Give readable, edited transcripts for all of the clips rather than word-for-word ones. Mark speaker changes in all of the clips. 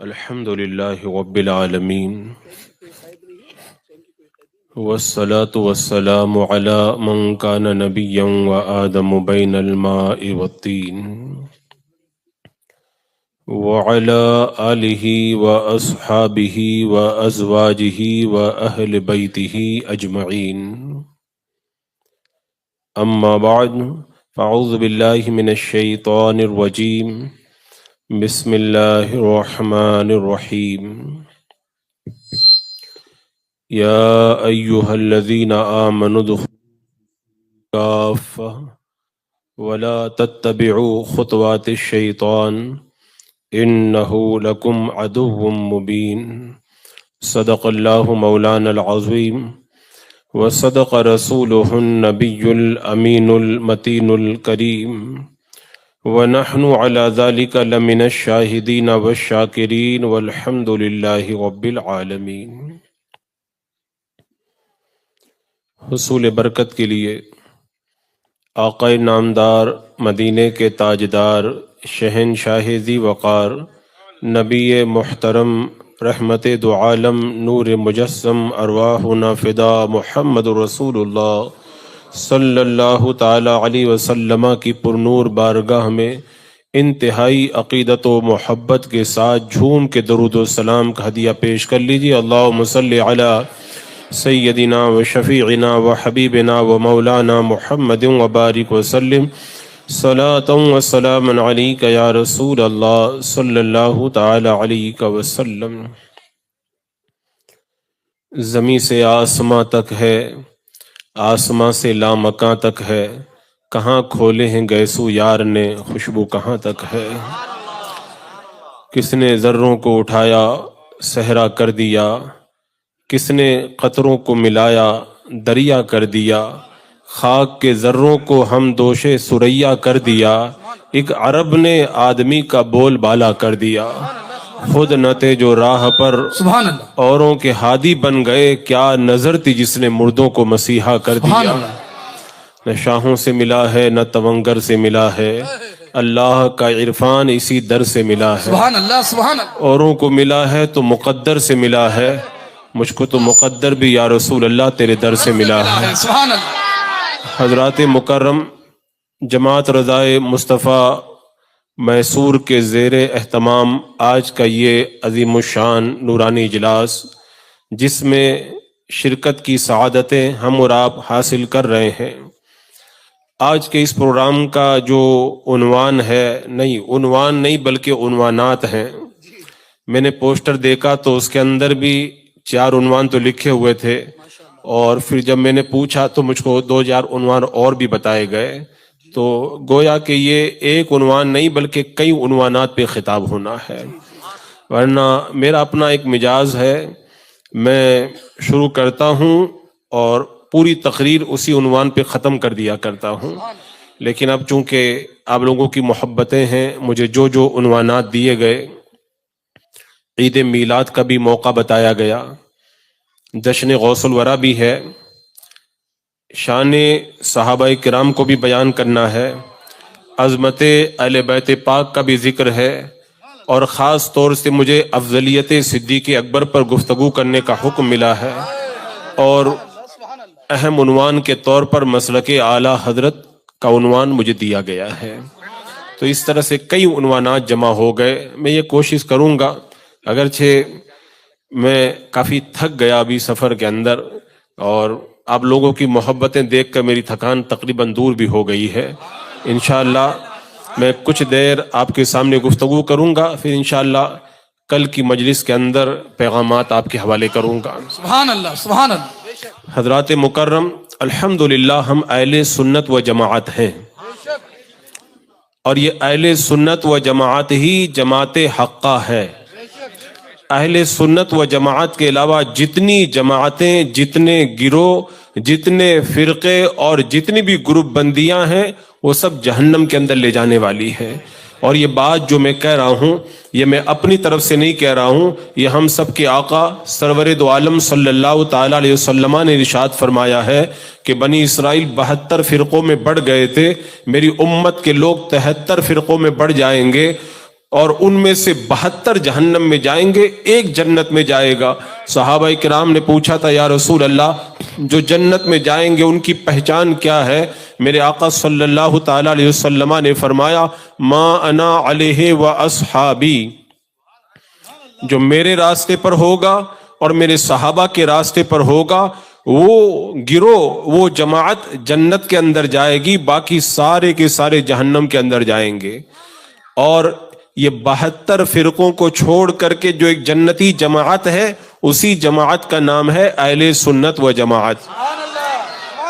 Speaker 1: الحمد لله رب العالمين والصلاة والسلام على من كان نبيا وآدم بين الماء والطين وعلى آله وأصحابه وأزواجه وأهل بيته أجمعين أما بعد فأعوذ بالله من الشيطان الرجيم بسم الله الرحمن الرحيم يا أيها الذين آمنوا ادخلوا كافة ولا تتبعوا خطوات الشيطان إنه لكم عدو مبين صدق الله مولانا العظيم وصدق رسوله النبي الأمين المتين الكريم ونحن على ذلك لمن الشاهدين والشاكرين والحمد لله رب العالمين۔ حصول برکت کے لیے آقا نامدار، مدینے کے تاجدار، شہنشاہ ذی وقار، نبی محترم، رحمت دو عالم، نور مجسم، ارواحنا فدا، محمد رسول اللہ صلی اللہ تعالی علیہ وسلم کی پرنور بارگاہ میں انتہائی عقیدت و محبت کے ساتھ جھوم کے درود و سلام کا ہدیہ پیش کر لیجیے۔ اللہم صلی علی سیدنا و شفیعنا و حبیبنا و مولانا محمد وبارک وسلم صلاۃ و سلام علیک یا رسول اللہ صلی اللہ تعالی علیہ وسلم۔ زمیں سے آسماں تک ہے، آسماں سے لامکاں تک ہے، کہاں کھولے ہیں گیسو یار نے، خوشبو کہاں تک ہے۔ کس نے ذروں کو اٹھایا صحرا کر دیا، کس نے قطروں کو ملایا دریا کر دیا، خاک کے ذروں کو ہم دوشے سریا کر دیا، ایک عرب نے آدمی کا بول بالا کر دیا۔ خود نہ تھے جو راہ پر
Speaker 2: سبحان اللہ،
Speaker 1: اوروں کے ہادی بن گئے، کیا نظر تھی جس نے مردوں کو مسیحا کر
Speaker 2: سبحان
Speaker 1: دیا۔
Speaker 2: اللہ،
Speaker 1: نہ شاہوں سے ملا ہے نہ تونگر سے ملا ہے، اللہ کا عرفان اسی در سے ملا ہے۔
Speaker 2: سبحان اللہ، سبحان اللہ،
Speaker 1: اوروں کو ملا ہے تو مقدر سے ملا ہے، مجھ کو تو مقدر بھی یا رسول اللہ تیرے در سے ملا ہے۔
Speaker 2: سبحان اللہ،
Speaker 1: حضرات مکرم، جماعت رضائے مصطفیٰ میسور کے زیر اہتمام آج کا یہ عظیم الشان نورانی اجلاس، جس میں شرکت کی سعادتیں ہم اور آپ حاصل کر رہے ہیں، آج کے اس پروگرام کا جو عنوان ہے، عنوان نہیں بلکہ عنوانات ہیں۔ میں نے پوسٹر دیکھا تو اس کے اندر بھی 4 عنوان تو لکھے ہوئے تھے، اور پھر جب میں نے پوچھا تو مجھ کو 2 عنوان اور بھی بتائے گئے، تو گویا کہ یہ ایک عنوان نہیں بلکہ کئی عنوانات پہ خطاب ہونا ہے۔ ورنہ میرا اپنا ایک مجاز ہے، میں شروع کرتا ہوں اور پوری تقریر اسی عنوان پہ ختم کر دیا کرتا ہوں، لیکن اب چونکہ آپ لوگوں کی محبتیں ہیں، مجھے جو عنوانات دیے گئے، عید میلاد کا بھی موقع بتایا گیا، جشن غوث الورا بھی ہے، شان صحابہ کرام کو بھی بیان کرنا ہے، عظمت اہل بیت پاک کا بھی ذکر ہے، اور خاص طور سے مجھے افضلیت صدیق اکبر پر گفتگو کرنے کا حکم ملا ہے، اور اہم عنوان کے طور پر مسلک اعلیٰ حضرت کا عنوان مجھے دیا گیا ہے۔ تو اس طرح سے کئی عنوانات جمع ہو گئے۔ میں یہ کوشش کروں گا، اگرچہ میں کافی تھک گیا ابھی سفر کے اندر، اور آپ لوگوں کی محبتیں دیکھ کر میری تھکان تقریباً دور بھی ہو گئی ہے۔ انشاءاللہ میں کچھ دیر آپ کے سامنے گفتگو کروں گا، پھر انشاءاللہ کل کی مجلس کے اندر پیغامات آپ کے حوالے کروں گا۔
Speaker 2: سبحان اللہ، سبحان اللہ،
Speaker 1: حضرات مکرم، الحمدللہ ہم اہل سنت و جماعت ہیں، اور یہ اہل سنت و جماعت ہی جماعت حقہ ہے۔ اہل سنت و جماعت کے علاوہ جتنی جماعتیں، جتنے گروہ، جتنے فرقے اور جتنی بھی گروپ بندیاں ہیں، وہ سب جہنم کے اندر لے جانے والی ہیں۔ اور یہ بات جو میں کہہ رہا ہوں، یہ میں اپنی طرف سے نہیں کہہ رہا ہوں، یہ ہم سب کے آقا سرور دو عالم صلی اللہ تعالی علیہ وسلم نے ارشاد فرمایا ہے کہ بنی اسرائیل 72 فرقوں میں بڑھ گئے تھے، میری امت کے لوگ 73 فرقوں میں بڑھ جائیں گے، اور ان میں سے 72 جہنم میں جائیں گے، ایک جنت میں جائے گا۔ صحابہ کرام نے پوچھا تھا یا رسول اللہ جو جنت میں جائیں گے ان کی پہچان کیا ہے؟ میرے آقا صلی اللہ تعالی علیہ وسلم نے فرمایا ما انا علیہ و اصحابی، جو میرے راستے پر ہوگا اور میرے صحابہ کے راستے پر ہوگا وہ گروہ، وہ جماعت جنت کے اندر جائے گی، باقی سارے کے سارے جہنم کے اندر جائیں گے۔ اور یہ 72 فرقوں کو چھوڑ کر کے جو ایک جنتی جماعت ہے اسی جماعت کا نام ہے اہل سنت و جماعت۔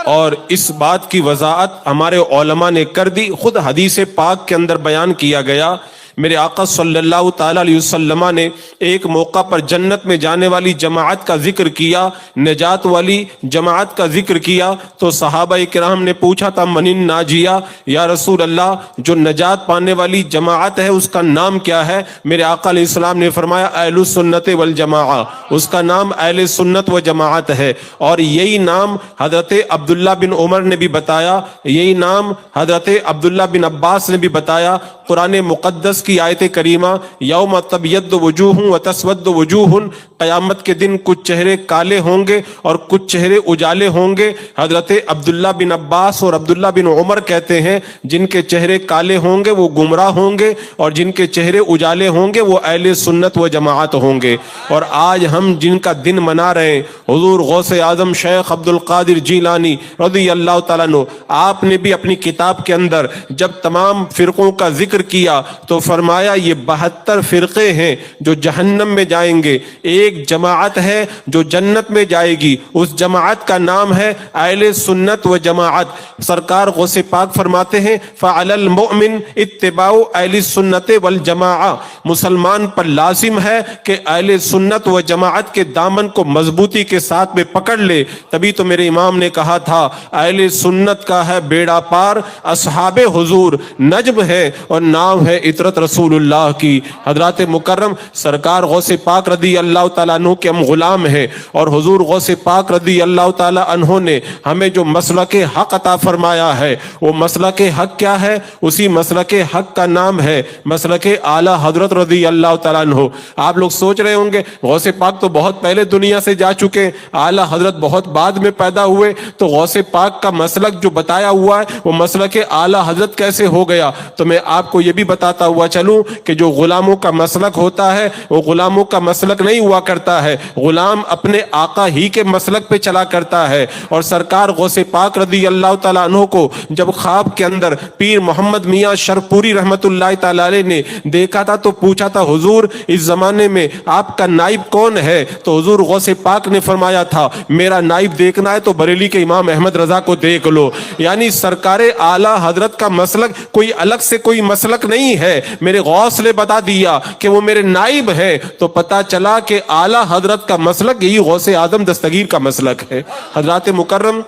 Speaker 1: اور اس بات کی وضاحت ہمارے علماء نے کر دی، خود حدیث پاک کے اندر بیان کیا گیا۔ میرے آقا صلی اللہ تعالی علیہ وسلم نے ایک موقع پر جنت میں جانے والی جماعت کا ذکر کیا، نجات والی جماعت کا ذکر کیا، تو صحابہ کرام نے پوچھا تھا من الناجیہ، یا رسول اللہ جو نجات پانے والی جماعت ہے اس کا نام کیا ہے؟ میرے آقا علیہ السلام نے فرمایا اہل السنت والجماعہ، اس کا نام اہل سنت و جماعت ہے۔ اور یہی نام حضرت عبداللہ بن عمر نے بھی بتایا، یہی نام حضرت عبداللہ بن عباس نے بھی بتایا۔ قرآن مقدس کی آیت کریمہ یوم تبیض وجوہ وتسود وجوہ، قیامت کے دن کچھ چہرے کالے ہوں گے اور کچھ چہرے اجالے ہوں گے۔ حضرت عبداللہ بن عباس اور عبداللہ بن عمر کہتے ہیں جن کے چہرے کالے ہوں گے وہ گمراہ ہوں گے اور جن کے چہرے اجالے ہوں گے وہ اہل سنت و جماعت ہوں گے۔ اور آج ہم جن کا دن منا رہے ہیں حضور غوث اعظم شیخ عبد القادر جیلانی رضی اللہ تعالیٰ عنہ، آپ نے بھی اپنی کتاب کے اندر جب تمام فرقوں کا ذکر کیا تو فرمایا یہ 72 فرقے ہیں جو جہنم میں جائیں گے، ایک جماعت ہے جو جنت میں جائے گی، اس جماعت کا نام ہے اہل سنت و جماعت۔ سرکار غوث پاک فرماتے ہیں فعلی المؤمن اتباع اہل سنت والجماعہ، مسلمان پر لازم ہے کہ اہل سنت و جماعت کے دامن کو مضبوطی کے ساتھ میں پکڑ لے۔ تبھی تو میرے امام نے کہا تھا اہل سنت کا ہے بیڑا پار، اصحاب حضور نجم ہے اور نام ہے عطرت رسول اللہ کی۔ حضرات مکرم سرکار غوث پاک رضی اللہ تعالیٰ عنہ کے ہم غلام ہیں، اور حضور غوث پاک رضی اللہ تعالیٰ عنہ نے ہمیں جو مسلک حق عطا فرمایا ہے وہ مسلک حق کیا ہے؟ اسی مسلک حق کا نام ہے مسلک اعلیٰ حضرت رضی اللہ تعالیٰ عنہ۔ آپ لوگ سوچ رہے ہوں گے غوث پاک تو بہت پہلے دنیا سے جا چکے، اعلیٰ حضرت بہت بعد میں پیدا ہوئے، تو غوث پاک کا مسلک جو بتایا ہوا ہے وہ مسلک اعلیٰ حضرت کیسے ہو گیا؟ تو میں آپ کو یہ بھی بتاتا ہوا چلوں کہ جو غلاموں کا مسلک ہوتا ہے وہ غلاموں کا مسلک نہیں ہوا کرتا ہے، غلام اپنے آقا ہی کے مسلک پہ چلا کرتا ہے۔ اور سرکار غوث پاک رضی اللہ تعالیٰ عنہ کو جب خواب کے اندر پیر محمد میاں شرپوری رحمت اللہ تعالیٰ علیہ نے دیکھا تھا تو پوچھا تھا حضور اس زمانے میں آپ کا نائب کون ہے؟ تو حضور غوث پاک نے فرمایا تھا میرا نائب دیکھنا ہے تو بریلی کے امام احمد رضا کو دیکھ لو۔ یعنی سرکار اعلیٰ حضرت کا مسلک کوئی الگ سے کوئی مسلک نہیں ہے، میرے غوث نے بتا دیا کہ وہ میرے نائب ہیں، تو پتا چلا کہ اعلیٰ حضرت کا مسلک یہی غوث اعظم دستگیر کا مسلک ہے۔ حضرات مکرم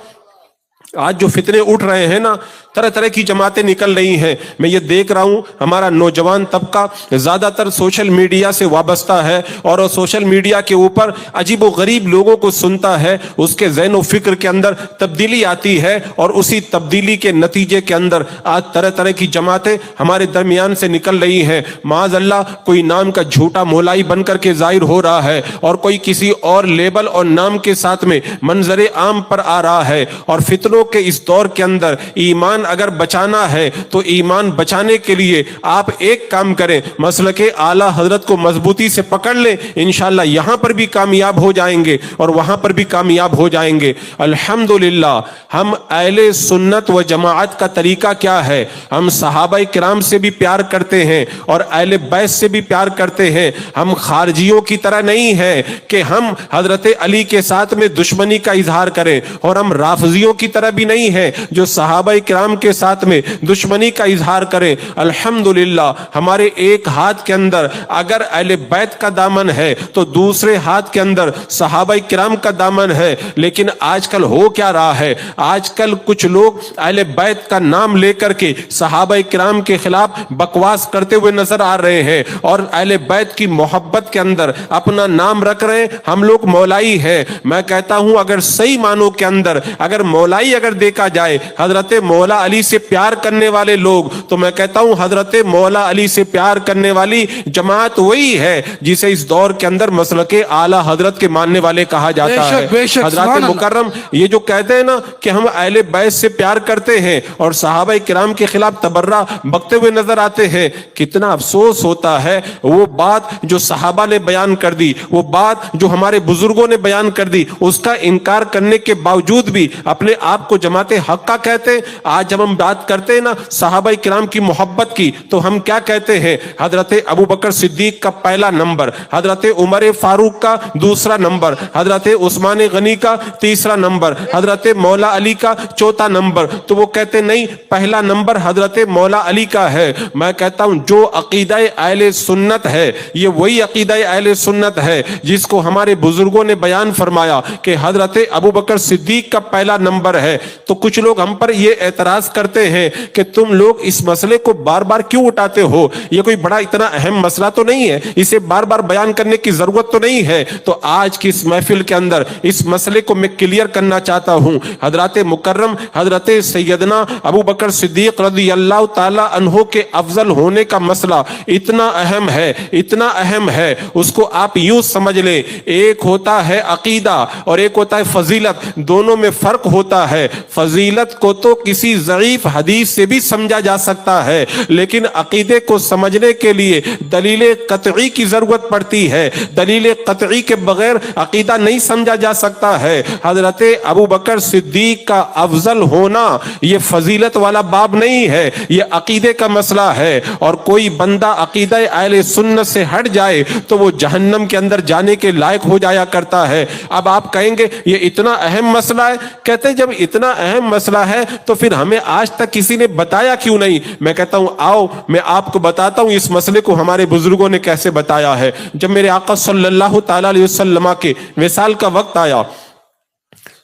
Speaker 1: آج جو فتنے اٹھ رہے ہیں نا، طرح طرح کی جماعتیں نکل رہی ہیں، میں یہ دیکھ رہا ہوں ہمارا نوجوان طبقہ زیادہ تر سوشل میڈیا سے وابستہ ہے اور سوشل میڈیا کے اوپر عجیب و غریب لوگوں کو سنتا ہے، اس کے ذہن و فکر کے اندر تبدیلی آتی ہے اور اسی تبدیلی کے نتیجے کے اندر آج طرح طرح کی جماعتیں ہمارے درمیان سے نکل رہی ہیں۔ معاذ اللہ کوئی نام کا جھوٹا مولائی بن کر کے ظاہر ہو رہا ہے اور کوئی کسی اور لیبل اور نام کے ساتھ میں منظر عام پر آ رہا ہے۔ اور فتنوں کے اس دور کے اندر ایمان اگر بچانا ہے تو ایمان بچانے کے لیے آپ ایک کام کریں، مسلک اعلیٰ حضرت کو مضبوطی سے پکڑ لیں، انشاءاللہ یہاں پر بھی کامیاب ہو جائیں گے اور وہاں پر بھی کامیاب ہو جائیں گے۔ الحمدللہ ہم اہل سنت و جماعت کا طریقہ کیا ہے؟ ہم صحابہ کرام سے بھی پیار کرتے ہیں اور اہل بیت سے بھی پیار کرتے ہیں۔ ہم خارجیوں کی طرح نہیں ہے کہ ہم حضرت علی کے ساتھ میں دشمنی کا اظہار کریں، اور ہم رافضیوں کی طرح بھی نہیں ہے جو صحابہ کرام کے ساتھ میں دشمنی کا اظہار کریں۔ الحمدللہ ہمارے ایک ہاتھ کے اندر اگر اہل بیت کا دامن ہے تو دوسرے ہاتھ کے اندر صحابہ کرام کا دامن ہے۔ لیکن آج کل ہو کیا رہا ہے؟ آج کل کچھ لوگ اہل بیت کا نام لے کر کے صحابہ کرام کے خلاف بکواس کرتے ہوئے نظر آ رہے ہیں اور اہل بیت کی محبت کے اندر اپنا نام رکھ رہے ہیں، ہم لوگ مولائی ہیں۔ میں کہتا ہوں اگر صحیح معنوں کے اندر اگر مولائی اگر دیکھا جائے حضرت مولا علی سے پیار کرنے والے لوگ، تو میں کہتا ہوں حضرت مولا علی سے پیار کرنے والی جماعت وہی ہے جسے اس دور کے اندر مسلک اعلی حضرت کے ماننے والے کہا جاتا ہے۔
Speaker 2: بے شک،
Speaker 1: حضرات
Speaker 2: سبحان اللہ۔
Speaker 1: مکرم یہ جو کہتے ہیں نا کہ ہم اہل بیت سے پیار کرتے ہیں اور صحابہ کرام کے خلاف تبرہ بکتے ہوئے نظر آتے ہیں، کتنا افسوس ہوتا ہے وہ بات جو صحابہ نے بیان کر دی، وہ بات جو ہمارے بزرگوں نے بیان کر دی، اس کا انکار کرنے کے باوجود بھی اپنے آپ کو جماعت حق کا کہتے ہیں۔ آج جب ہم بات کرتے ہیں نا صحابہ کرام کی محبت کی، تو ہم کیا کہتے ہیں؟ حضرت ابو بکر صدیق کا پہلا نمبر، حضرت عمر فاروق کا دوسرا نمبر، حضرت عثمان غنی کا تیسرا نمبر، حضرت مولا علی کا چوتھا نمبر۔ تو وہ کہتے نہیں، پہلا نمبر حضرت مولا علی کا ہے۔ میں کہتا ہوں جو عقیدہ اہل سنت ہے، یہ وہی عقیدہ اہل سنت ہے جس کو ہمارے بزرگوں نے بیان فرمایا کہ حضرت ابو بکر صدیق کا پہلا نمبر ہے۔ تو کچھ لوگ ہم پر یہ اعتراض کرتے ہیں کہ تم لوگ اس مسئلے کو بار بار کیوں اٹھاتے ہو؟ یہ کوئی بڑا اتنا اہم مسئلہ تو نہیں ہے، اسے بار بار بیان کرنے کی ضرورت تو نہیں ہے۔ تو آج کی اس محفل کے اندر اس مسئلے کو میں کلیئر کرنا چاہتا ہوں۔ حضرات مکرم حضرت سیدنا ابو بکر صدیق رضی اللہ تعالی عنہ کے افضل ہونے کا مسئلہ اتنا اہم ہے، اتنا اہم ہے، اس کو آپ یوں سمجھ لیں، ایک ہوتا ہے عقیدہ اور ایک ہوتا ہے فضیلت، دونوں میں فرق ہوتا ہے۔ فضیلت کو تو کسی ضعیف حدیث سے بھی سمجھا جا سکتا ہے، لیکن عقیدے کو سمجھنے کے لیے دلیل قطعی کی ضرورت پڑتی ہے۔ دلیل قطعی کے بغیر عقیدہ نہیں سمجھا جا سکتا ہے۔ حضرت ابو بکر صدیق کا افضل ہونا یہ فضیلت والا باب نہیں ہے، یہ عقیدے کا مسئلہ ہے، اور کوئی بندہ عقیدہ اہل سنت سے ہٹ جائے تو وہ جہنم کے اندر جانے کے لائق ہو جایا کرتا ہے۔ اب آپ کہیں گے یہ اتنا اہم مسئلہ ہے، کہتے جب اتنا اہم مسئلہ ہے تو پھر ہمیں آج تک کسی نے بتایا کیوں نہیں؟ میں کہتا ہوں آؤ میں آپ کو بتاتا ہوں اس مسئلے کو ہمارے بزرگوں نے کیسے بتایا ہے۔ جب میرے آقا صلی اللہ تعالی علیہ وسلم کے وصال کا وقت آیا،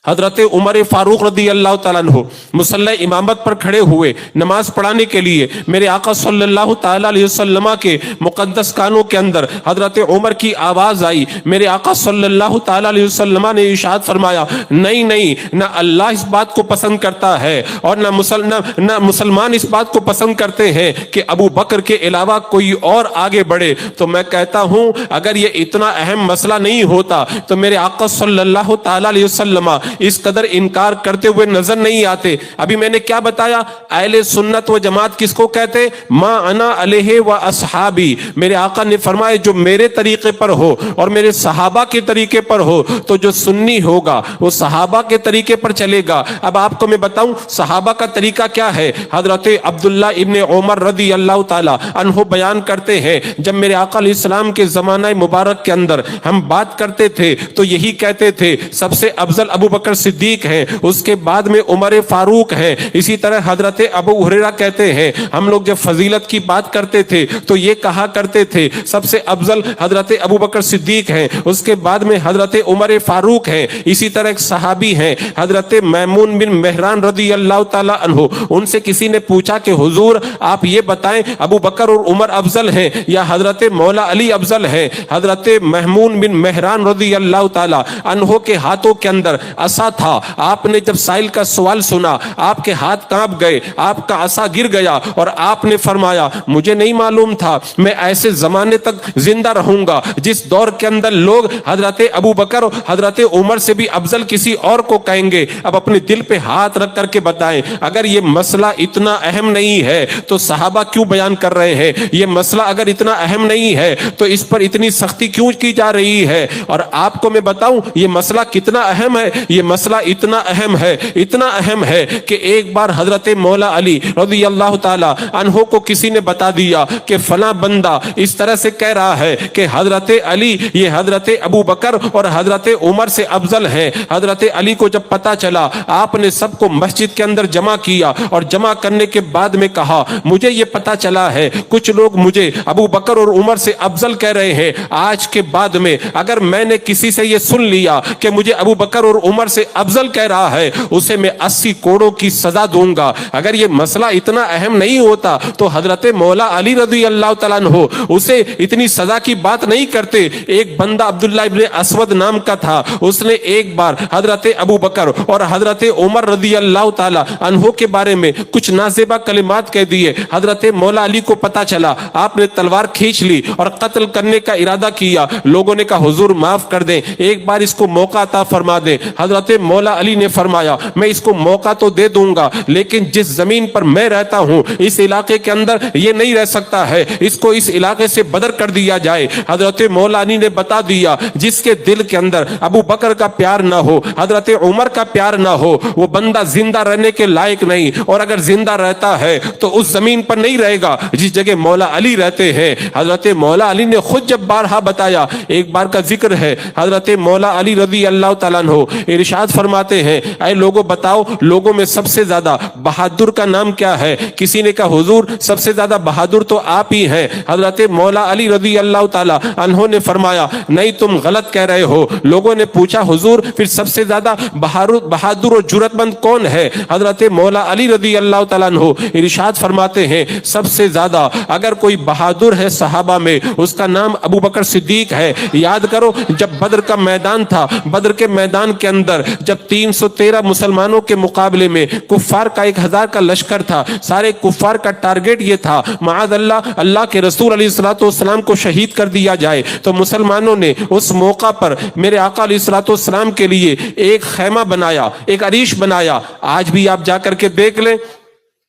Speaker 1: حضرت عمر فاروق رضی اللہ تعالیٰ عنہ مصلی امامت پر کھڑے ہوئے نماز پڑھانے کے لیے۔ میرے آقا صلی اللہ تعالیٰ علیہ وسلم کے مقدس کانوں کے اندر حضرت عمر کی آواز آئی۔ میرے آقا صلی اللہ تعالیٰ علیہ وسلم نے ارشاد فرمایا، نہیں نہیں، نہ اللہ اس بات کو پسند کرتا ہے اور نہ مسلمان اس بات کو پسند کرتے ہیں کہ ابو بکر کے علاوہ کوئی اور آگے بڑھے۔ تو میں کہتا ہوں اگر یہ اتنا اہم مسئلہ نہیں ہوتا تو میرے آقا صلی اللہ تعالیٰ علیہ وسلم اس قدر انکار کرتے ہوئے نظر نہیں آتے۔ ابھی میں نے کیا بتایا؟ اہل سنت و جماعت کس کو کہتے؟ ما انا علیہ و اصحابی۔ میرے آقا نے فرمایا جو میرے طریقے پر ہو اور میرے صحابہ کے طریقے پر ہو تو جو سنی ہوگا وہ صحابہ کے طریقے پر چلے گا۔ اب آپ کو میں بتاؤں صحابہ کا طریقہ کیا ہے۔ حضرت عبداللہ ابن عمر رضی اللہ تعالی عنہ بیان کرتے ہیں جب میرے آقا علیہ السلام کے زمانہ مبارک کے اندر ہم بات کرتے تھے تو یہی کہتے تھے سب سے افضل ابو بکر صدیق ہیں، اس کے بعد میں عمر فاروق ہیں۔ اسی طرح حضرت ابو ہریرہ کہتے ہیں ہم لوگ جب فضیلت کی بات کرتے تھے تو یہ کہا کرتے تھے سب سے افضل حضرت ابو بکر صدیق ہیں، اس کے بعد میں حضرت عمر فاروق ہیں۔ اسی طرح ایک صحابی ہیں حضرت میمون بن مہران رضی اللہ تعالی عنہ، ان سے کسی نے پوچھا کہ حضور آپ یہ بتائیں ابو بکر اور عمر افضل ہیں یا حضرت مولا علی افضل ہیں؟ حضرت میمون بن مہران رضی اللہ تعالی عنہ کے ہاتھوں کے اندر عصا تھا۔ آپ نے جب سائل کا سوال سنا آپ کے ہاتھ کانپ گئے، آپ کا عصا گر گیا اور آپ نے فرمایا مجھے نہیں معلوم تھا میں ایسے زمانے تک زندہ رہوں گا جس دور کے اندر لوگ حضرت ابو بکر اور حضرت عمر سے بھی افضل کسی اور کو کہیں گے۔ اب اپنے دل پہ ہاتھ رکھ کر کے بتائیں اگر یہ مسئلہ اتنا اہم نہیں ہے تو صحابہ کیوں بیان کر رہے ہیں؟ یہ مسئلہ اگر اتنا اہم نہیں ہے تو اس پر اتنی سختی کیوں کی جا رہی ہے؟ اور آپ کو میں بتاؤں یہ مسئلہ کتنا اہم ہے۔ یہ مسئلہ اتنا اہم ہے، اتنا اہم ہے کہ ایک بار حضرت مولا علی رضی اللہ تعالی عنہ کو کسی نے بتا دیا کہ فلاں بندہ اس طرح سے کہہ رہا ہے کہ حضرت علی یہ حضرت ابو بکر اور حضرت عمر سے افضل ہیں۔ حضرت علی کو جب پتا چلا آپ نے سب کو مسجد کے اندر جمع کیا اور جمع کرنے کے بعد میں کہا مجھے یہ پتا چلا ہے کچھ لوگ مجھے ابو بکر اور عمر سے افضل کہہ رہے ہیں، آج کے بعد میں اگر میں نے کسی سے یہ سن لیا کہ مجھے ابو بکر اور عمر سے افضل کہہ رہا ہے اسے میں 80 کوڑوں کی سزا دوں گا. اگر یہ مسئلہ اتنا اہم نہیں ہوتا تو حضرت مولا علی رضی اللہ تعالیٰ عنہ اسے اتنی سزا کی بات نہیں کرتے. ایک بندہ عبداللہ ابن اسود نام کا تھا, اس نے ایک بار حضرت ابو بکر اور حضرت عمر رضی اللہ تعالیٰ عنہ کے بارے میں کچھ نازیبہ کلمات کہہ دیے. حضرت مولا علی کو پتا چلا, آپ نے تلوار کھینچ لی اور قتل کرنے کا ارادہ کیا. لوگوں نے کہا حضور معاف کر دیں, ایک بار اس کو موقع عطا فرما دیں. حضرت مولا علی نے فرمایا میں اس کو موقع تو دے دوں گا, لیکن جس زمین پر میں رہتا ہوں اس علاقے کے اندر یہ نہیں رہ سکتا ہے, اس کو اس علاقے سے بدر کر دیا جائے. حضرت مولا علی نے بتا دیا جس کے دل کے اندر ابو بکر کا پیار نہ ہو, حضرت عمر کا پیار نہ ہو, وہ بندہ زندہ رہنے کے لائق نہیں, اور اگر زندہ رہتا ہے تو اس زمین پر نہیں رہے گا جس جگہ مولا علی رہتے ہیں. حضرت مولا علی نے خود جب بارہا بتایا, ایک بار کا ذکر ہے, حضرت مولا علی رضی اللہ تعالیٰ عنہ ارشاد فرماتے ہیں اے لوگوں بتاؤ لوگوں میں سب سے زیادہ بہادر کا نام کیا ہے؟ کسی نے کہا حضور سب سے زیادہ بہادر تو آپ ہی ہیں. حضرت مولا علی رضی اللہ تعالیٰ عنہ نے فرمایا نہیں تم غلط کہہ رہے ہو. لوگوں نے پوچھا حضور پھر سب سے زیادہ بہادر اور جرأت مند کون ہے؟ حضرت مولا علی رضی اللہ تعالیٰ عنہ ارشاد فرماتے ہیں سب سے زیادہ اگر کوئی بہادر ہے صحابہ میں اس کا نام ابو بکر صدیق ہے. یاد کرو جب بدر کا میدان تھا, بدر کے میدان کے اندر جب 313 مسلمانوں کے مقابلے میں کفار کا 1000 کا لشکر تھا, سارے کفار کا ٹارگٹ یہ تھا معاذ اللہ اللہ کے رسول علیہ الصلوۃ والسلام کو شہید کر دیا جائے. تو مسلمانوں نے اس موقع پر میرے آقا علیہ الصلوۃ والسلام کے لیے ایک خیمہ بنایا, ایک عریش بنایا. آج بھی آپ جا کر کے دیکھ لیں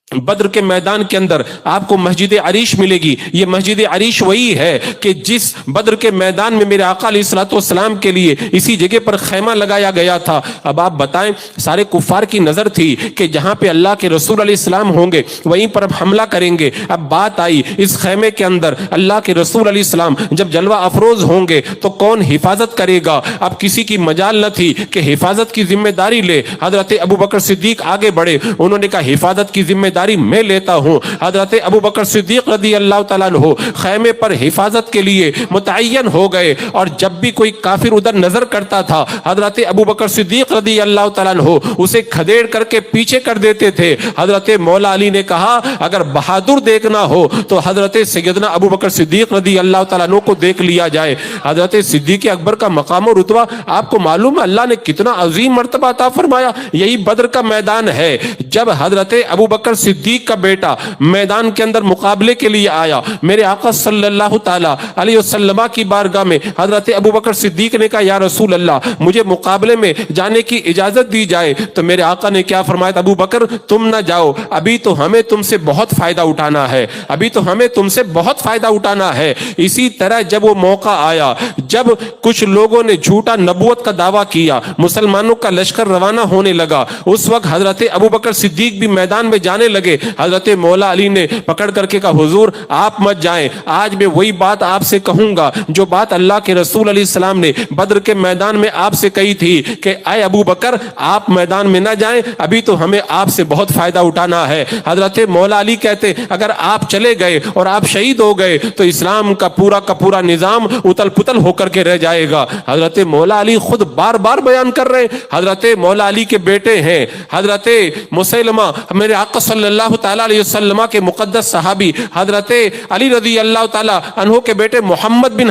Speaker 1: بدر کے میدان کے اندر آپ کو مسجد عریش ملے گی. یہ مسجد عریش وہی ہے کہ جس بدر کے میدان میں میرے آقا علیہ الصلوۃ والسلام کے لیے اسی جگہ پر خیمہ لگایا گیا تھا. اب آپ بتائیں سارے کفار کی نظر تھی کہ جہاں پہ اللہ کے رسول علیہ السلام ہوں گے وہیں پر اب حملہ کریں گے. اب بات آئی اس خیمے کے اندر اللہ کے رسول علیہ السلام جب جلوہ افروز ہوں گے تو کون حفاظت کرے گا؟ اب کسی کی مجال نہ تھی کہ حفاظت کی ذمہ داری لے. حضرت ابو بکر صدیق آگے بڑھے, انہوں نے کہا حفاظت کی ذمہ داری میں لیتا ہوں. حضرت ابو بکر صدیق رضی اللہ تعالیٰ عنہ خیمے پر حفاظت کے لیے متعین ہو گئے, اور جب بھی کوئی کافر ادھر نظر کرتا تھا حضرت ابو بکر صدیق رضی اللہ تعالیٰ عنہ اسے کھدیڑ کر کے پیچھے کر دیتے تھے. حضرت مولا علی نے کہا اگر بہادر دیکھنا ہو تو حضرت سیدنا ابو بکر صدیق رضی اللہ تعالیٰ عنہ کو دیکھ لیا جائے. حضرت صدیق اکبر کا مقام و رتبہ آپ کو معلوم ہے اللہ نے کتنا عظیم مرتبہ عطا فرمایا. یہی بدر کا میدان ہے جب حضرت ابو بکر صدیق کا بیٹا میدان کے اندر مقابلے کے لیے آیا, میرے آقا صلی اللہ تعالی علیہ وسلم کی بارگاہ میں حضرت ابو بکر صدیق نے کہا یا رسول اللہ مجھے مقابلے میں جانے کی اجازت دی جائے. تو میرے آقا نے کیا فرمایا ابو بکر تم نہ جاؤ, ابھی تو ہمیں تم سے بہت فائدہ اٹھانا ہے, ابھی تو ہمیں تم سے بہت فائدہ اٹھانا ہے. اسی طرح جب وہ موقع آیا جب کچھ لوگوں نے جھوٹا نبوت کا دعویٰ کیا, مسلمانوں کا لشکر روانہ ہونے لگا, اس وقت حضرت ابو بکر صدیق بھی میدان میں جانے لگے. حضرت مولا علی نے پکڑ کر کے کہا حضور آپ مت جائیں, آج میں وہی بات آپ سے کہوں گا جو بات اللہ کے رسول علیہ السلام نے بدر کے میدان میں آپ سے کہی تھی کہ اے ابو بکر آپ میدان میں نہ جائیں, ابھی تو ہمیں آپ سے بہت فائدہ اٹھانا ہے. حضرت مولا علی کہتے اگر آپ چلے گئے اور آپ شہید ہو گئے تو اسلام کا پورا نظام اتل پتل ہو کر کے رہ جائے گا. حضرت مولا علی خود بار بار بیان کر رہے ہیں, حضرت مولا علی کے بیٹے ہیں حضرت مسیلمہ, میرے آقا صلی اللہ تعالیٰ علیہ وسلم کے مقدس صحابی حضرت علی رضی اللہ تعالیٰ عنہ کے بیٹے محمد بن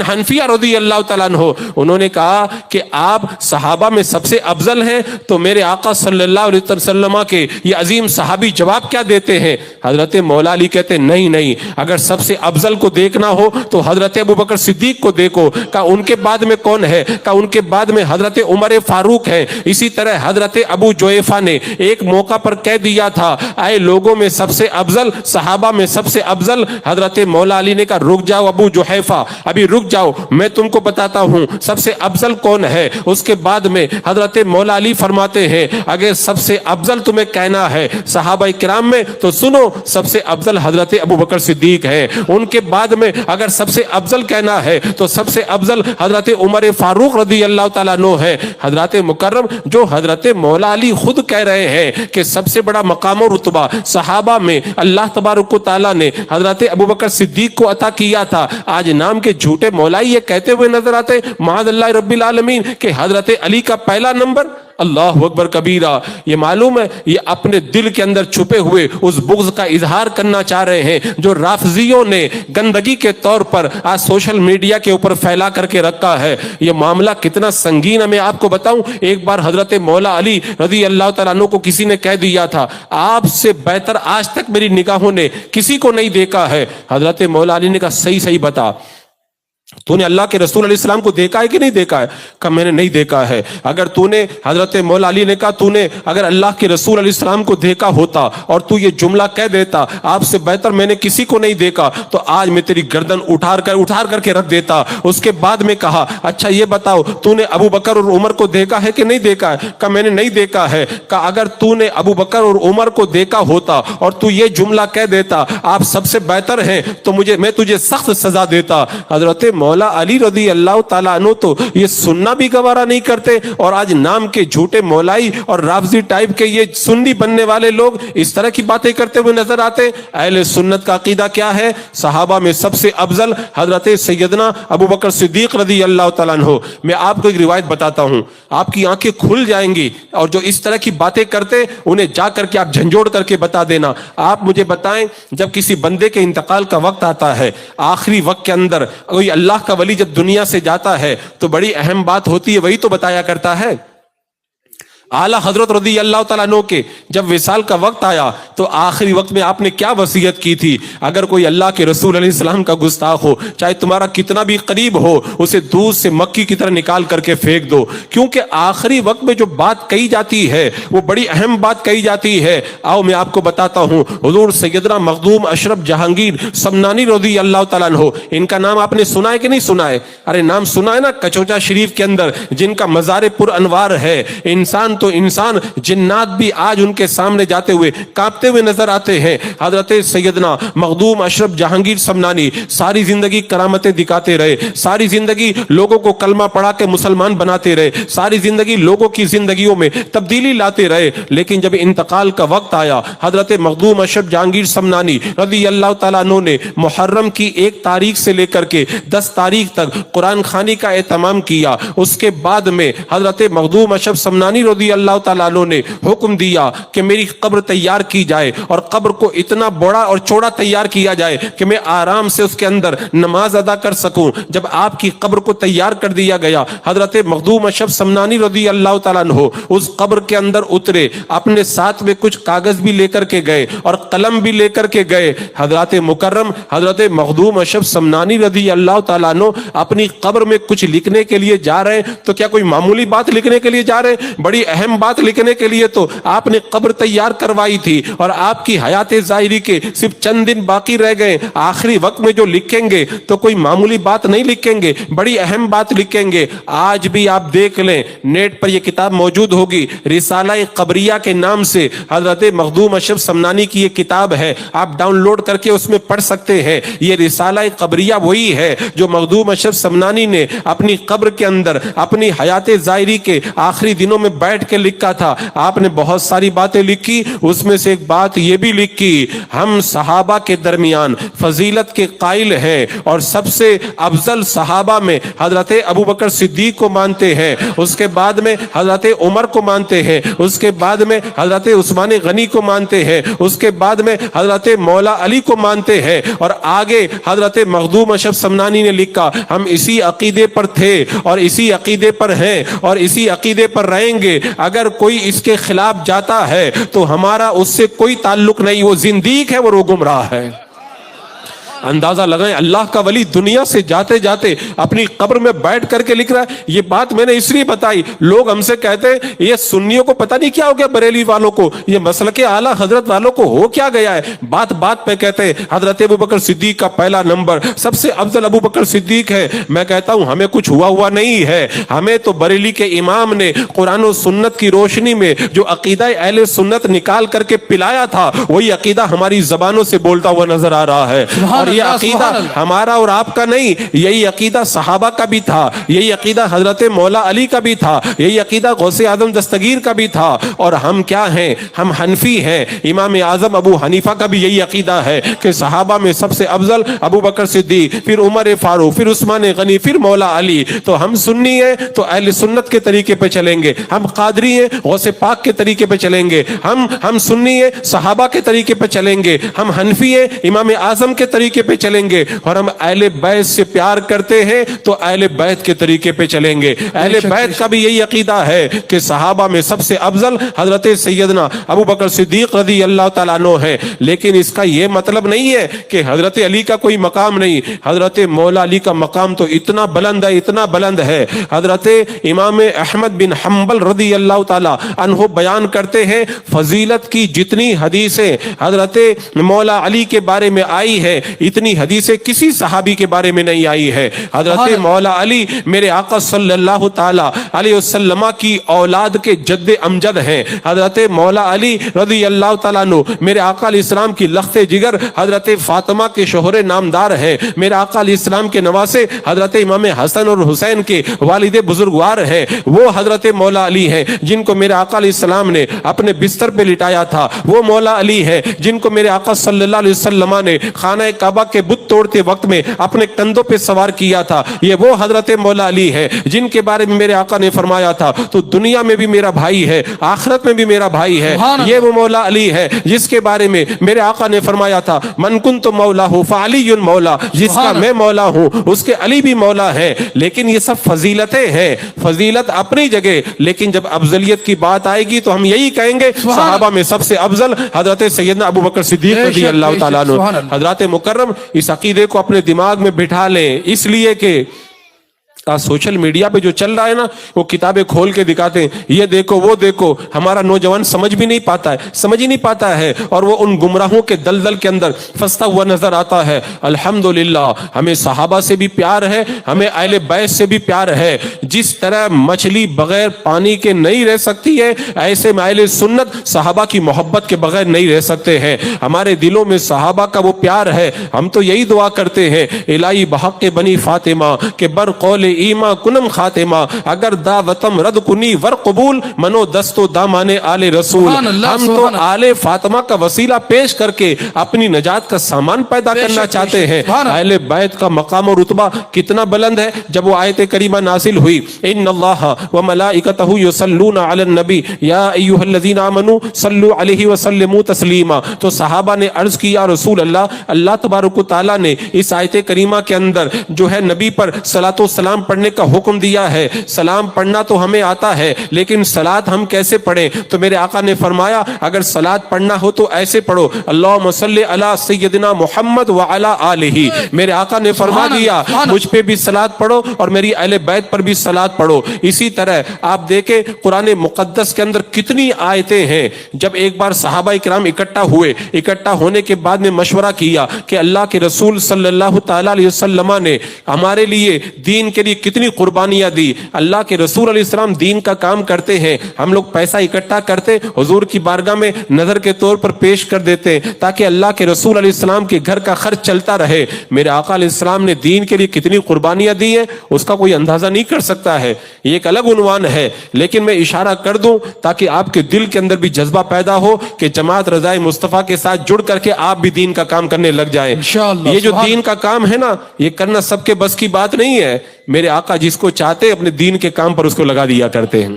Speaker 1: حنفیہ رضی اللہ تعالیٰ عنہ, انہوں نے کہا کہ آپ صحابہ میں سب سے افضل ہیں. تو میرے آقا صلی اللہ علیہ وسلم کے یہ عظیم صحابی جواب کیا دیتے ہیں؟ حضرت مولا علی کہتے نہیں, اگر سب سے افضل کو دیکھنا ہو تو حضرت ابو بکر صدیق کو دیکھو. کہا ان کے بعد میں کون ہے؟ کہا ان کے بعد میں حضرت عمر فاروق ہے. اسی طرح حضرت ابو جویفہ نے ایک موقع پر کہہ دیا تھا اے لوگوں میں سب سے افضل, صحابہ میں سب سے افضل. حضرت مولا علی نے کہا رک جاؤ ابو جوحیفہ, ابھی رک جاؤ, میں تم کو بتاتا ہوں سب سے افضل کون ہے. اس کے بعد میں حضرت مولا علی فرماتے ہیں اگر سب سے افضل تمہیں کہنا ہے صحابہ کرام میں تو سنو سب سے افضل حضرت ابو بکر صدیق ہے. ان کے بعد میں اگر سب سے افضل کہنا ہے تو سب سے افضل حضرت عمر فاروق رضی اللہ تعالیٰ عنہ ہے. حضرت مکرم جو حضرت مولا علی خود کہہ رہے ہیں کہ سب سے بڑا مقام و رتبہ صحابہ میں اللہ تبارک و تعالیٰ نے حضرت ابوبکر صدیق کو عطا کیا تھا، آج نام کے جھوٹے مولائی یہ کہتے ہوئے نظر آتے معاذ اللہ رب العالمین کہ حضرت علی کا پہلا نمبر. اللہ اکبر کبیرہ. یہ معلوم ہے یہ اپنے دل کے اندر چھپے ہوئے اس بغض کا اظہار کرنا چاہ رہے ہیں جو رافضیوں نے گندگی کے طور پر آج سوشل میڈیا کے اوپر پھیلا کر کے رکھا ہے. یہ معاملہ کتنا سنگین ہے میں آپ کو بتاؤں. ایک بار حضرت مولا علی رضی اللہ تعالیٰ عنہ کو کسی نے کہہ دیا تھا آپ سے بہتر آج تک میری نگاہوں نے کسی کو نہیں دیکھا ہے. حضرت مولا علی نے کہا صحیح بتا تو نے اللہ کے رسول علیہ السلام کو دیکھا ہے کہ نہیں دیکھا ہے؟ کہا میں نے نہیں دیکھا ہے. اگر تو نے حضرت مولا علی نے کہا تو نے اگر اللہ کے رسول علیہ السلام کو دیکھا ہوتا اور تو یہ جملہ کہہ دیتا آپ سے بہتر میں نے کسی کو نہیں دیکھا تو آج میں تیری گردن اٹھار کر کے رکھ دیتا. اس کے بعد میں کہا اچھا یہ بتاؤ تو نے ابو بکر اور عمر کو دیکھا ہے کہ نہیں دیکھا ہے؟ کہا میں نے نہیں دیکھا ہے. کہا اگر تو نے ابو بکر اور عمر کو دیکھا ہوتا اور تو یہ جملہ کہہ دیتا آپ سب سے بہتر ہیں تو میں تجھے سخت سزا دیتا. حضرت مولا علی رضی اللہ تعالیٰ عنہ تو یہ سننا بھی گوارا نہیں کرتے اور آج نام کے جھوٹے مولائی اور رافضی ٹائپ کے یہ سنی بننے والے لوگ اس طرح کی باتیں کرتے ہوئے نظر آتے. اہل سنت کا عقیدہ کیا ہے؟ صحابہ میں سب سے افضل حضرت سیدنا ابو بکر صدیق رضی اللہ تعالیٰ عنہ. میں آپ کو ایک روایت بتاتا ہوں آپ کی آنکھیں کھل جائیں گی اور جو اس طرح کی باتیں کرتے انہیں جا کر کے آپ جھنجھوڑ کر کے بتا دینا. آپ مجھے بتائیں جب کسی بندے کے انتقال کا وقت آتا ہے آخری وقت کے اندر کوئی اللہ کا ولی جب دنیا سے جاتا ہے تو بڑی اہم بات ہوتی ہے وہی تو بتایا کرتا ہے. اعلیٰ حضرت رضی اللہ تعالیٰ عنہ کے جب وصال کا وقت آیا تو آخری وقت میں آپ نے کیا وصیت کی تھی؟ اگر کوئی اللہ کے رسول علیہ السلام کا گستاخ ہو چاہے تمہارا کتنا بھی قریب ہو اسے دودھ سے مکھی کی طرح نکال کر کے پھینک دو. کیونکہ آخری وقت میں جو بات کہی جاتی ہے وہ بڑی اہم بات کہی جاتی ہے. آؤ میں آپ کو بتاتا ہوں حضور سیدنا مخدوم اشرف جہانگیر سمنانی رضی اللہ تعالیٰ عنہ ان کا نام آپ نے سنا ہے کہ نہیں سنا ہے؟ ارے نام سنا ہے نا. کچوچا شریف کے اندر جن کا مزار پر انوار ہے. انسان جنات بھی آج ان کے سامنے جاتے ہوئے کانپتے ہوئے نظر آتے ہیں. حضرت سیدنا مخدوم اشرف جہانگیر سمنانی ساری زندگی کرامتیں دکھاتے رہے, ساری زندگی لوگوں کو کلمہ پڑھا کے مسلمان بناتے رہے, ساری زندگی لوگوں کی زندگیوں میں تبدیلی لاتے رہے. لیکن جب انتقال کا وقت آیا حضرت مخدوم اشرف جہانگیر سمنانی رضی اللہ تعالیٰ عنہ نے محرم کی 1 تاریخ سے لے کر کے 10 تاریخ تک قرآن خوانی کا اہتمام کیا. اس کے بعد میں حضرت مخدوم اشرف سمنانی رضی اللہ تعالیٰ عنہ نے حکم دیا کہ میری قبر تیار کی جائے اور قبر کو اتنا بڑا اور چوڑا تیار کیا جائے کہ میں آرام سے اس کے اندر نماز ادا کر سکوں. جب آپ کی قبر کو تیار کر دیا گیا حضرت مخدوم اشرف سمنانی رضی اللہ تعالیٰ عنہ اس قبر کے اندر اترے, اپنے ساتھ میں کچھ کاغذ بھی لے کر کے گئے اور قلم بھی لے کر کے گئے. حضرت مکرم حضرت مخدوم اشرف سمنانی رضی اللہ تعالیٰ عنہ اپنی قبر میں کچھ لکھنے کے لیے جا رہے ہیں تو کیا کوئی معمولی بات لکھنے کے لیے جا رہے ہیں؟ بڑی اہم بات لکھنے کے لیے تو آپ نے قبر تیار کروائی تھی اور آپ کی حیات ظاہری کے صرف چند دن باقی رہ گئے. آخری وقت میں جو لکھیں گے تو کوئی معمولی بات نہیں لکھیں گے, بڑی اہم بات لکھیں گے. آج بھی آپ دیکھ لیں نیٹ پر یہ کتاب موجود ہوگی رسالہ قبریہ کے نام سے حضرت مخدوم اشرف سمنانی کی یہ کتاب ہے, آپ ڈاؤن لوڈ کر کے اس میں پڑھ سکتے ہیں. یہ رسالہ قبریہ وہی ہے جو مخدوم اشرف سمنانی نے اپنی قبر کے اندر اپنی حیات ظاہری کے آخری دنوں میں بیٹھ کے لکھا تھا. آپ نے بہت ساری باتیں لکھی, اس میں سے ایک بات یہ بھی لکھی ہم صحابہ کے درمیان فضیلت کے قائل ہیں اور سب سے افضل صحابہ میں حضرت ابو بکر صدیق کو مانتے ہیں, اس کے بعد میں حضرت عمر کو مانتے ہیں, اس کے بعد میں حضرت عثمان غنی کو مانتے ہیں, اس کے بعد میں حضرت مولا علی کو مانتے ہیں. اور آگے حضرت مخدوم اشرف سمنانی نے لکھا ہم اسی عقیدے پر تھے اور اسی عقیدے پر ہیں اور اسی عقیدے پر رہیں گے. اگر کوئی اس کے خلاف جاتا ہے تو ہمارا اس سے کوئی تعلق نہیں, وہ زندیق ہے, وہ گمراہ ہے. اندازہ لگائیں اللہ کا ولی دنیا سے جاتے جاتے اپنی قبر میں بیٹھ کر کے لکھ رہا ہے. یہ بات میں نے اس لیے بتائی, لوگ ہم سے کہتے ہیں یہ سنیوں کو پتہ نہیں کیا ہو گیا, بریلی والوں کو, یہ مسلک اعلیٰ حضرت والوں کو ہو کیا گیا ہے. بات بات پہ کہتے ہیں حضرت ابو بکر صدیق کا پہلا نمبر سب سے افضل ابو بکر صدیق ہے. میں کہتا ہوں ہمیں کچھ ہوا نہیں ہے, ہمیں تو بریلی کے امام نے قرآن و سنت کی روشنی میں جو عقیدہ اہل سنت نکال کر کے پلایا تھا وہی عقیدہ ہماری زبانوں سے بولتا ہوا نظر آ رہا ہے. اور یہ
Speaker 2: اللہ،
Speaker 1: عقیدہ
Speaker 2: سبحان اللہ۔
Speaker 1: ہمارا اور آپ کا نہیں، یہی عقیدہ صحابہ کا بھی تھا، یہی عقیدہ حضرت مولا علی کا بھی تھا، یہی عقیدہ غوث اعظم دستگیر کا بھی تھا۔ اور ہم کیا ہیں؟ ہم حنفی ہیں۔ امام اعظم ابو حنیفہ کا بھی یہی عقیدہ ہے کہ صحابہ میں سب سے افضل ابو بکر صدیق، پھر عمر فاروق، پھر عثمان غنی، پھر مولا علی۔ تو ہم سنی ہیں تو اہل سنت کے طریقے پہ چلیں گے، ہم قادری ہیں غوث پاک کے طریقے پہ چلیں گے، ہم سنی ہیں صحابہ کے طریقے پہ چلیں گے، ہم حنفی ہیں امام اعظم کے طریقے پہ چلیں گے، اور ہم اہل بیت سے پیار کرتے ہیں تو اہل بیت کے طریقے پہ چلیں گے۔ اہل بیت کا بھی یہی عقیدہ ہے کہ صحابہ میں سب سے افضل حضرت سیدنا ابو بکر صدیق رضی اللہ تعالیٰ عنہ ہے۔ لیکن اس کا یہ مطلب نہیں ہے کہ حضرت علی کا کوئی مقام نہیں، حضرت مولا علی کا مقام تو اتنا بلند ہے، اتنا بلند ہے۔ حضرت امام احمد بن حنبل رضی اللہ تعالیٰ عنہ بیان کرتے ہیں، فضیلت کی جتنی حدیثیں حضرت مولا علی کے بارے میں آئی ہے اتنی حدیثیں کسی صحابی کے بارے میں نہیں آئی ہے۔ حضرت مولا علی میرے آقا صلی اللہ تعالیٰ علیہ وسلم کی اولاد کے جد امجد ہیں۔ حضرت مولا علی رضی اللہ تعالیٰ عنہ میرے آقا علیہ السلام کی لخت جگر حضرت فاطمہ کے شوہر نامدار ہیں۔ میرے آقا علیہ السلام کے نواسے حضرت امام حسن اور حسین کے والد بزرگوار ہیں، وہ حضرت مولا علی ہیں جن کو میرے آقا علیہ السلام نے اپنے بستر پہ لٹایا تھا، وہ مولا علی ہیں جن کو میرے آقا صلی اللہ علیہ وسلم نے خانہ کعبہ کے بت توڑتے وقت میں اپنے کندھوں پہ سوار کیا تھا، یہ وہ حضرت مولا علی ہے جن کے بارے میں میرے آقا نے فرمایا تھا تو دنیا میں بھی میرا بھائی ہے، آخرت میں بھی میرا بھائی ہے۔ یہ وہ مولا علی ہے جس کے بارے میں میرے آقا نے فرمایا تھا من کنت مولا فعلی مولا، جس کا میں مولا ہوں اس کے علی بھی مولا ہے۔ لیکن یہ سب فضیلتیں ہیں، فضیلت اپنی جگہ، لیکن جب افضلیت کی بات آئے گی تو ہم یہی کہیں گے صحابہ میں سب سے افضل حضرت سیدنا ابو بکر صدیق رضی اللہ تعالیٰ عنہ۔ حضرات مکرم اس عقیدے کو اپنے دماغ میں بٹھا لیں، اس لیے کہ سوشل میڈیا پہ جو چل رہا ہے نا، وہ کتابیں کھول کے دکھاتے ہیں یہ دیکھو وہ دیکھو، ہمارا نوجوان سمجھ بھی نہیں پاتا ہے، سمجھ ہی نہیں پاتا ہے، اور وہ ان گمراہوں کے دلدل کے اندر پھنستا ہوا نظر آتا ہے۔ الحمدللہ ہمیں صحابہ سے بھی پیار ہے، ہمیں اہل بیت سے بھی پیار ہے۔ جس طرح مچھلی بغیر پانی کے نہیں رہ سکتی ہے، ایسے میں اہل سنت صحابہ کی محبت کے بغیر نہیں رہ سکتے ہیں۔ ہمارے دلوں میں صحابہ کا وہ پیار ہے، ہم تو یہی دعا کرتے ہیں الہی بحق بنی فاطمہ کہ بر قول ایما کنم خاتمہ، اگر دعوتم رد کنی ور قبول منو دستو دامان آل رسول۔ ہم تو آل فاطمہ کا وسیلہ پیش کر کے اپنی نجات کا سامان پیدا کرنا چاہتے ہیں۔ اہل بیت کا مقام و رتبہ کتنا بلند ہے۔ جب وہ آیت کریمہ نازل ہوئی ان اللہ و ملائکتہ یصلون علی النبی یا ایھا الذین آمنوا صلوا علیہ وسلموا تسلیما، تو صحابہ نے عرض کیا رسول اللہ، اللہ تبارک و تعالیٰ نے اس آیت کریمہ کے اندر جو ہے نبی پر صلاۃ و سلام پڑھنے کا حکم دیا ہے۔ سلام پڑھنا تو ہمیں آتا ہے لیکن صلاۃ ہم کیسے پڑھیں؟ تو میرے آقا نے فرمایا اگر صلاۃ پڑھنا ہو تو ایسے پڑھو اللہم صلی علی سیدنا محمد وعلی آلہ۔ میرے آقا نے فرما دیا مجھ پہ بھی صلاۃ پڑھو اور میری اہل بیت پر بھی صلاۃ پڑھو۔ اسی طرح آپ دیکھیں قرآن مقدس کے اندر کتنی آیتیں ہیں۔ جب ایک بار صحابہ کرام اکٹھا ہوئے، اکٹھا ہونے کے بعد میں مشورہ کیا کہ اللہ کے رسول صلی اللہ تعالی علیہ وسلم نے ہمارے لیے دین کے لیے کتنی قربانیاں دی۔ اللہ کے رسول علیہ السلام دین کا کام کرتے ہیں، ہم لوگ پیسہ اکٹھا کرتے حضور کی بارگاہ میں نظر کے طور پر پیش کر دیتے تاکہ اللہ کے رسول علیہ السلام کے گھر کا خرچ چلتا رہے۔ میرے آقا علیہ السلام نے دین کے لیے کتنی قربانیاں دی ہیں اس کا کوئی اندازہ نہیں کر سکتا ہے، یہ ایک الگ عنوان ہے، لیکن میں اشارہ کر دوں تاکہ آپ کے دل کے اندر بھی جذبہ پیدا ہو کہ جماعت رضائے مصطفیٰ کے ساتھ جڑ کر کے آپ بھی دین کا کام کرنے لگ جائیں۔ یہ جو دین کا کام ہے نا، یہ کرنا سب کے بس کی بات نہیں ہے۔ میرے آقا جس کو چاہتے اپنے دین کے کام پر اس کو لگا دیا کرتے ہیں۔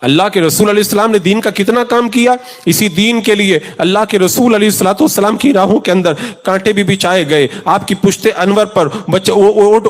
Speaker 1: اللہ کے رسول علیہ السلام نے دین کا کتنا کام کیا، اسی دین کے لیے اللہ کے رسول علیہ السلام کی راہوں کے اندر کانٹے بھی بچھائے گئے۔ آپ کی پشت انور پر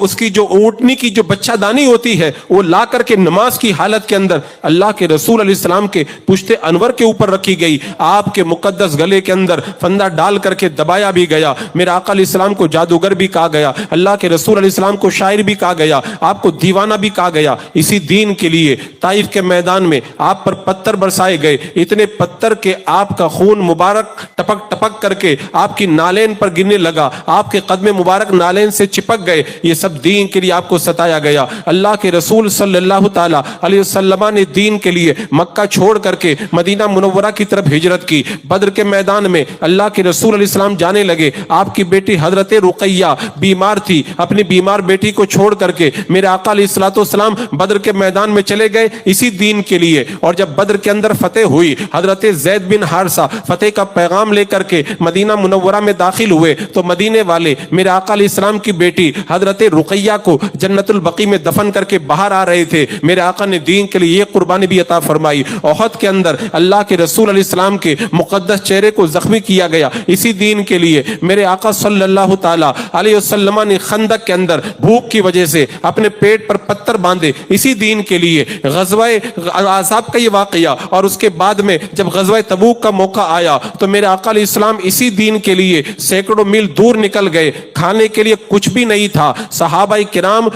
Speaker 1: اس کی جو اونٹنی کی جو بچہ دانی ہوتی ہے وہ لا کر کے نماز کی حالت کے اندر اللہ کے رسول علیہ السلام کے پشت انور کے اوپر رکھی گئی۔ آپ کے مقدس گلے کے اندر فندہ ڈال کر کے دبایا بھی گیا۔ میرے آقا علیہ السلام کو جادوگر بھی کہا گیا، اللہ کے رسول علیہ السلام کو شاعر بھی کہا گیا، آپ کو دیوانہ بھی کہا گیا۔ اسی دین کے لیے طائف کے میدان میں آپ پر پتھر برسائے گئے، اتنے پتھر کے آپ کا خون مبارک ٹپک ٹپک کر کے آپ کی نالین پر گرنے لگا، آپ کے قدم مبارک نالین سے چپک گئے، یہ سب دین کے لیے آپ کو ستایا گیا۔ اللہ کے رسول صلی اللہ تعالی علیہ وسلم نے دین کے لیے مکہ چھوڑ کر کے مدینہ منورہ کی طرف ہجرت کی۔ بدر کے میدان میں اللہ کے رسول علیہ السلام جانے لگے، آپ کی بیٹی حضرت رقیہ بیمار تھی، اپنی بیمار بیٹی کو چھوڑ کر کے میرے آقا علیہ الصلوۃ والسلام بدر کے میدان میں چلے گئے اسی دین کے لیے۔ اور جب بدر کے اندر فتح ہوئی، حضرت زید بن حارثہ فتح کا پیغام لے کر کے مدینہ منورہ میں داخل ہوئے تو مدینے والے میرے آقا علیہ السلام کی بیٹی حضرت رقیہ کو جنت البقیع میں دفن کر کے باہر آ رہے تھے۔ میرے آقا نے دین کے لیے یہ قربانی بھی عطا فرمائی۔ احد کے اندر اللہ کے رسول علیہ السلام کے مقدس چہرے کو زخمی کیا گیا اسی دین کے لیے۔ میرے آقا صلی اللہ تعالی علیہ وسلم نے خندق کے اندر بھوک کی وجہ سے اپنے پیٹ پر پتھر باندھے اسی دین کے لیے۔ غزوہ احزاب کا یہ واقعہ اور اس کے بعد میں جب غزوہ تبوک کا موقع آیا تو میرے آقا علیہ السلام اسی دین کے لیے سینکڑوں میل دور نکل گئے، کھانے کے لیے کچھ بھی نہیں تھا۔ صحابہ کرام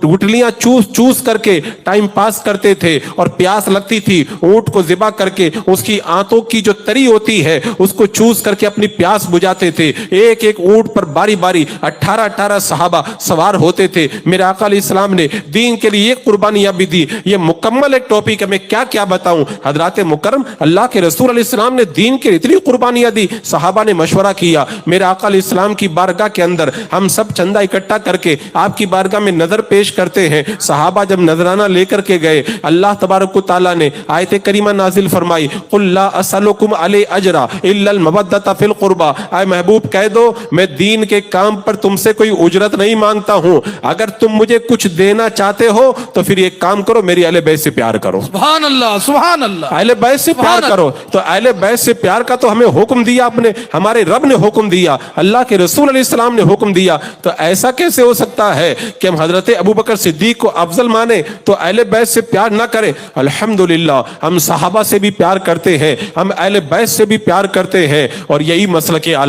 Speaker 1: گٹلیاں چوس چوس کر کے ٹائم پاس کرتے تھے، اور پیاس لگتی تھی اونٹ کو ذبح کر کے اس کی آنتوں کی جو تری ہوتی ہے اس کو چوس کر کے اپنی پیاس بجھاتے تھے۔ ایک ایک اونٹ پر باری باری 18 صحابہ سوار ہوتے تھے۔ میرے آقا علیہ السلام نے دین کے لیے یہ قربانیاں بھی دی۔ یہ مکمل ایک ٹاپک ہے، میں کیا بتاؤں۔ حضرات مکرم، اللہ کے رسول علیہ السلام نے دین کے اتنی قربانیاں دی، صحابہ نے مشورہ کیا۔ میرے آقا علیہ السلام کی بارگاہ کے اندر ہم سب چندہ اکٹھا کر کے آپ کی بارگاہ میں نظر پیش کرتے ہیں۔ صحابہ جب نذرانہ لے کر کے گئے، اللہ تبارک و تعالیٰ نے آیت کریمہ نازل فرمائی، قل لا اسألکم علی اجرا الا المودۃ فی القربى، اے محبوب کہہ دو میں دین کے کام پر تم سے کوئی اجرت نہیں مانگتا ہوں، اگر تم مجھے کچھ دینا چاہتے ہو تو پھر ایک کام کرو، میری اہل بیت سے پیار کرو۔
Speaker 2: سبحان اللہ، سبحان اللہ،
Speaker 1: اہل بیت سے پیار کرو۔ تو اہل بیت سے پیار کا تو ہمیں حکم دیا، اپنے ہمارے رب نے حکم دیا، اللہ کے رسول علیہ السلام نے حکم دیا، تو ایسا کیسے ہو سکتا ہے کہ ہم حضرت ابوبکر صدیق کو افضل مانے تو اہل بیت سے پیار نہ کریں؟ الحمدللہ ہم صحابہ سے بھی پیار کرتے ہیں، ہم اہل بیت سے بھی پیار کرتے ہیں، اور یہی مسلک اعلیٰ